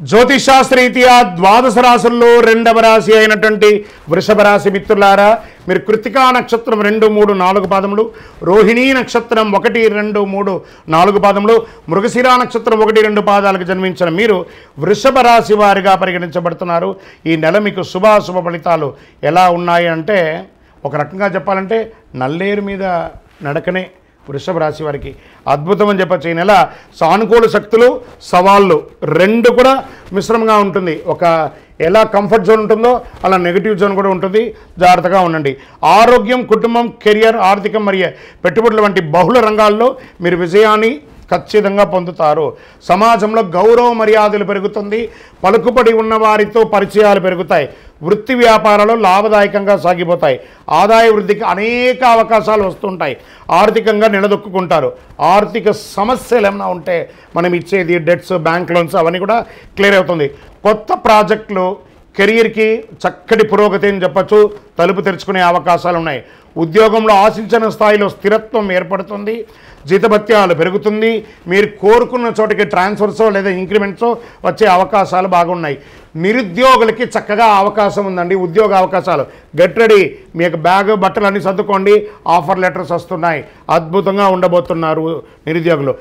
జ్యోతిషాస్త్రరీత్యా ద్వాదశ రాశుల్లో రెండవ రాశి అయినటువంటి వృషభ రాశి మిత్రులారా, మీరు కృత్తికా నక్షత్రం 2, 3, 4 పాదములు, రోహిణీ నక్షత్రం 1, 2, 3, 4 పాదములు, మృగశిర నక్షత్రం 1, 2 పాదాలకు జన్మించిన మీరు వృషభ రాశి వారిగా పరిగణించబడుతున్నారు. ఈ నెల మీకు శుభాశుభ ఫలితాలు ఎలా ఉన్నాయి అంటే, ఒక రకంగా చెప్పాలంటే నల్లేరు మీద నడకనే వృషభ రాశి వారికి అద్భుతం అని చెప్పచ్చు. ఈ నెల సానుకూల శక్తులు, సవాళ్ళు రెండు కూడా మిశ్రమంగా ఉంటుంది. ఒక ఎలా కంఫర్ట్ జోన్ ఉంటుందో అలా నెగిటివ్ జోన్ కూడా ఉంటుంది. జాగ్రత్తగా ఉండండి. ఆరోగ్యం, కుటుంబం, కెరియర్, ఆర్థికం మరియు పెట్టుబడుల వంటి బహుళ రంగాల్లో మీరు విజయాన్ని ఖచ్చితంగా పొందుతారు. సమాజంలో గౌరవ మర్యాదలు పెరుగుతుంది. పలుకుబడి ఉన్న వారితో పరిచయాలు పెరుగుతాయి. వృత్తి వ్యాపారాలు లాభదాయకంగా సాగిపోతాయి. ఆదాయ వృద్ధికి అనేక అవకాశాలు వస్తుంటాయి. ఆర్థికంగా నిలదొక్కుంటారు. ఆర్థిక సమస్యలు ఏమైనా ఉంటే మనం ఇచ్చేది డెట్స్, బ్యాంక్ లోన్స్ అవన్నీ కూడా క్లియర్ అవుతుంది. కొత్త ప్రాజెక్టులు కెరీర్కి చక్కటి పురోగతి అని చెప్పచ్చు, తలుపు తెరుచుకునే అవకాశాలు ఉన్నాయి. ఉద్యోగంలో ఆశించిన స్థాయిలో స్థిరత్వం ఏర్పడుతుంది. జీతభత్యాలు పెరుగుతుంది. మీరు కోరుకున్న చోటికి ట్రాన్స్ఫర్సో లేదా ఇంక్రిమెంట్సో వచ్చే అవకాశాలు బాగున్నాయి. నిరుద్యోగులకి చక్కగా అవకాశం ఉందండి. ఉద్యోగ అవకాశాలు గెట్ రెడీ. మీ యొక్క బ్యాగ్, బట్టలు అన్నీ సర్దుకోండి. ఆఫర్ లెటర్స్ వస్తున్నాయి. అద్భుతంగా ఉండబోతున్నారు నిరుద్యోగులు.